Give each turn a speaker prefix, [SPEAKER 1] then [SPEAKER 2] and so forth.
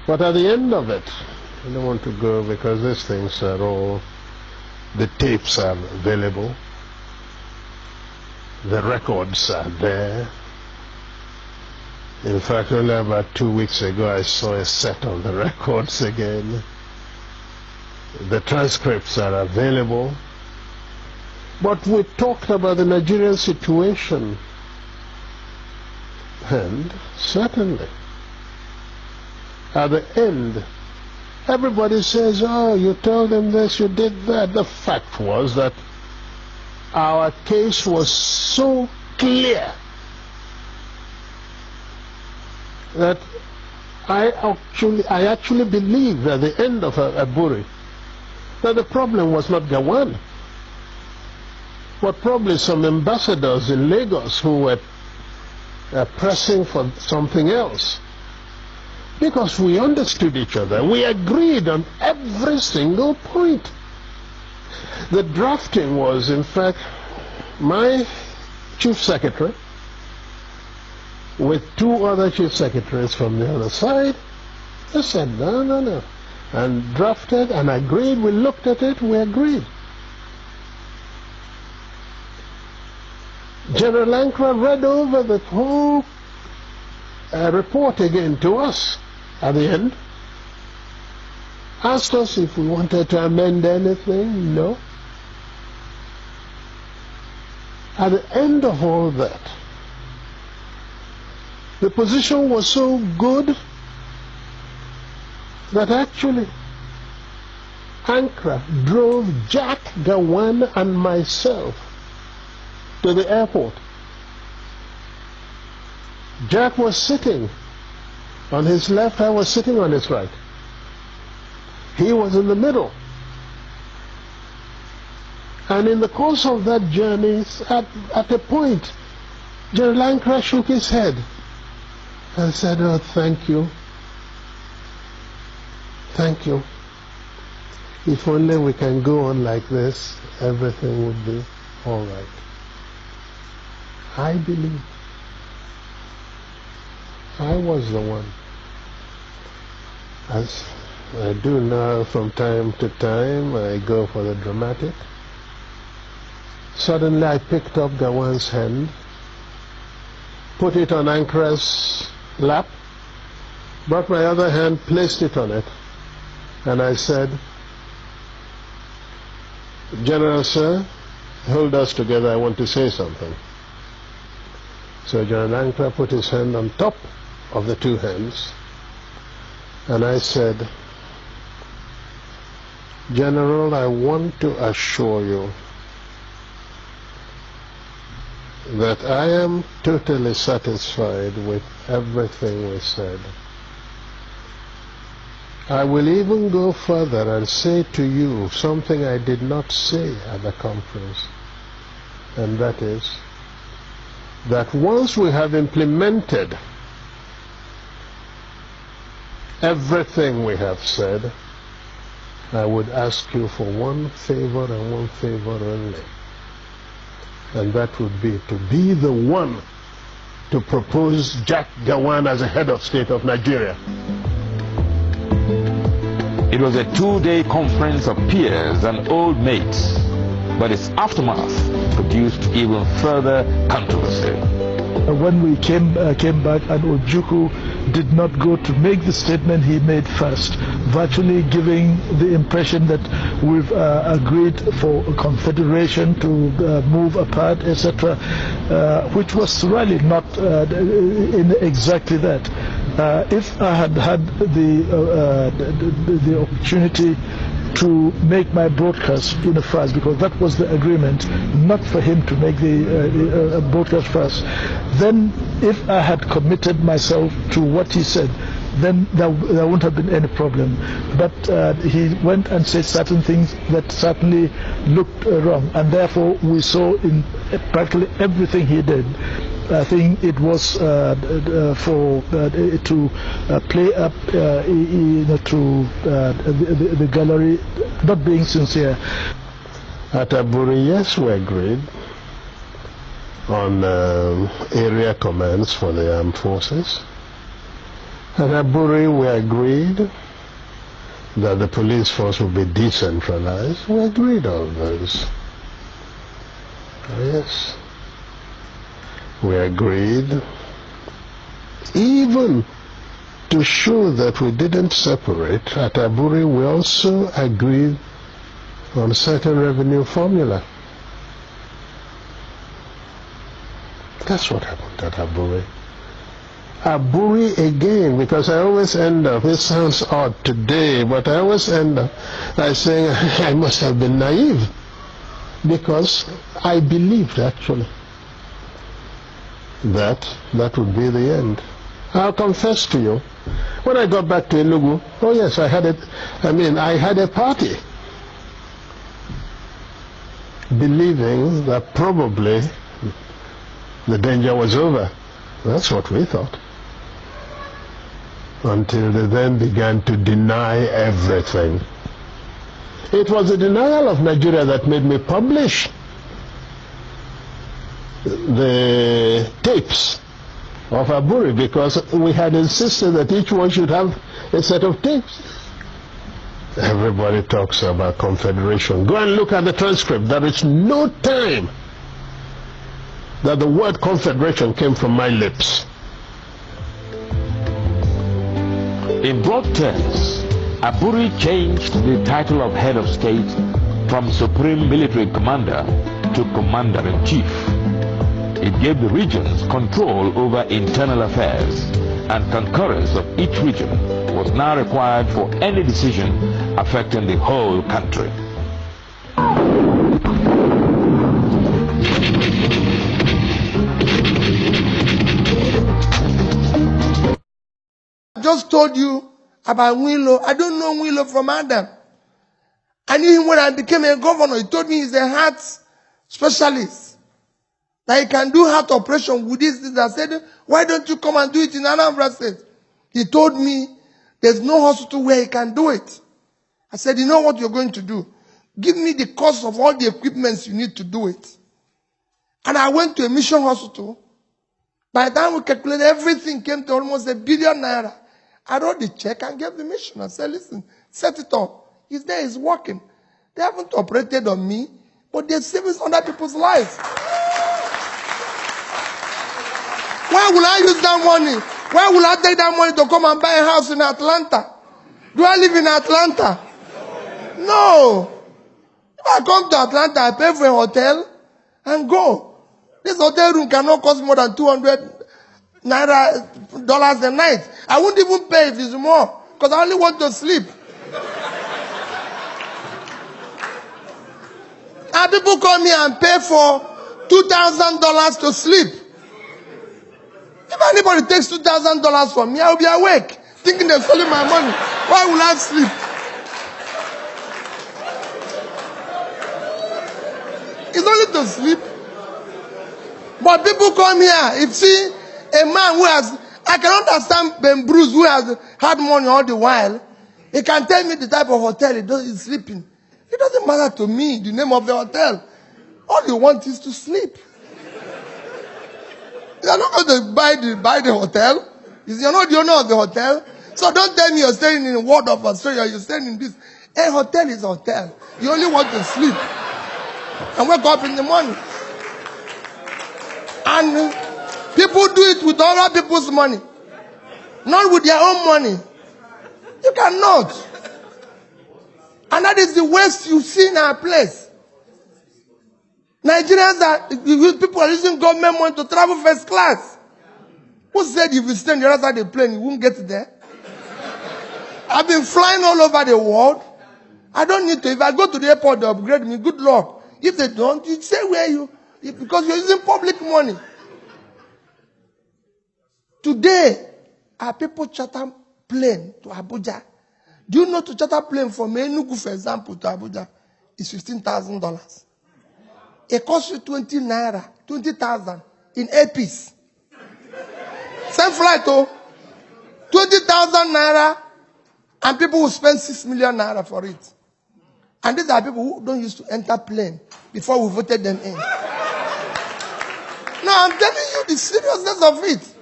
[SPEAKER 1] But at the end of it, I don't want to go because these things are all, the tapes are available, the records are there. In fact, only about 2 weeks ago I saw a set of the records again. The transcripts are available. But we talked about the Nigerian situation, and certainly at the end everybody says, oh, you told them this, you did that. The fact was that our case was so clear that I actually believed at the end of Aburi that the problem was not Gawan, but probably some ambassadors in Lagos who were pressing for something else. Because we understood each other. We agreed on every single point. The drafting was, in fact, my chief secretary with 2 other chief secretaries from the other side. They said, no, no, no. And drafted and agreed. We looked at it, we agreed. General Ankara read over the whole report again to us at the end, asked us if we wanted to amend anything. No. At the end of all that, the position was so good that actually Ankara drove Jack, Gawan and myself to the airport. Jack was sitting on his left, I was sitting on his right. He was in the middle. And in the course of that journey, at a point, General Ankara shook his head and said, oh, thank you. Thank you. If only we can go on like this, everything would be all right. I believe I was the one. As I do now from time to time, I go for the dramatic. Suddenly I picked up Gawan's hand, put it on Ankara's lap, brought my other hand, placed it on it, and I said, General Sir, hold us together, I want to say something. So General Ankara put his hand on top of the 2 hands, and I said, General, I want to assure you that I am totally satisfied with everything we said. I will even go further and say to you something I did not say at the conference, and that is that once we have implemented everything we have said, I would ask you for one favor and one favor only, and that would be to be the one to propose Jack Gawan as a head of state of Nigeria.
[SPEAKER 2] It was a 2-day conference of peers and old mates, but its aftermath produced even further controversy.
[SPEAKER 3] When we came back, and Ojukwu did not go to make the statement he made first, virtually giving the impression that we've agreed for a confederation to move apart, etc., which was really not in exactly that. If I had had the opportunity to make my broadcast in the first, because that was the agreement, not for him to make the broadcast first, then if I had committed myself to what he said, then there wouldn't have been any problem. But he went and said certain things that certainly looked wrong, and therefore we saw in practically everything he did, I think it was for to play up to the gallery, not being sincere.
[SPEAKER 1] At Aburi, yes, we agreed on area commands for the armed forces. At Aburi, we agreed that the police force would be decentralized. We agreed on those. Yes. We agreed even to show that we didn't separate. At Aburi, we also agreed on a certain revenue formula. That's what happened at Aburi. Aburi again, because I always end up, it sounds odd today, but I always end up by saying I must have been naive, because I believed actually that would be the end. I'll confess to you, when I got back to Enugu, oh yes, I had a party, believing that probably the danger was over. That's what we thought. Until they then began to deny everything. It was the denial of Nigeria that made me publish the tapes of Aburi, because we had insisted that each one should have a set of tapes. Everybody talks about confederation. Go and look at the transcript. There is no time that the word confederation came from my lips.
[SPEAKER 2] In broad terms, Aburi changed the title of head of state from Supreme Military Commander to Commander-in-Chief. It gave the regions control over internal affairs, and concurrence of each region was now required for any decision affecting the whole country.
[SPEAKER 4] I just told you about Willow. I don't know Willow from Adam. I knew him when I became a governor. He told me he's a heart specialist, that he can do heart operation with this. I said, why don't you come and do it in Anambra State? He told me there's no hospital where he can do it. I said, you know what you're going to do? Give me the cost of all the equipments you need to do it. And I went to a mission hospital. By the time we calculated, everything came to almost ₦1 billion. I wrote the check and gave the mission. I said, listen, set it up. He's there, he's working. They haven't operated on me, but they're saving other people's lives. Why will I use that money? Why will I take that money to come and buy a house in Atlanta? Do I live in Atlanta? No. If I come to Atlanta, I pay for a hotel and go. This hotel room cannot cost more than $200 a night. I won't even pay if it's more, because I only want to sleep. And people come here and pay for $2,000 to sleep. If anybody takes $2,000 from me, I will be awake, thinking they're stealing my money. Why will I sleep? It's only to sleep. But people come here, if see a man who has, I can understand Ben Bruce, who has had money all the while, he can tell me the type of hotel he's sleeping. It doesn't matter to me, the name of the hotel. All you want is to sleep. You're not going to buy the hotel. You're not the owner of the hotel. So don't tell me you're staying in the Ward of Australia, you're staying in this. A hotel is a hotel. You only want to sleep and wake up in the morning. And people do it with other people's money, not with their own money. You cannot. And that is the waste you see in our place. Nigerians people are using government money to travel first class. Who said if you stay on the other side of the plane, you won't get there? I've been flying all over the world. I don't need to. If I go to the airport, they upgrade me. Good luck. If they don't, you say where you, because you're using public money. Today, our people charter plane to Abuja. Do you know to charter plane from Enugu, for example, to Abuja is $15,000. It costs you 20 naira, 20,000 in a piece. Same flight, 20,000 naira, and people will spend 6 million naira for it. And these are people who don't used to enter plane before we voted them in. No, I'm telling you the seriousness of it.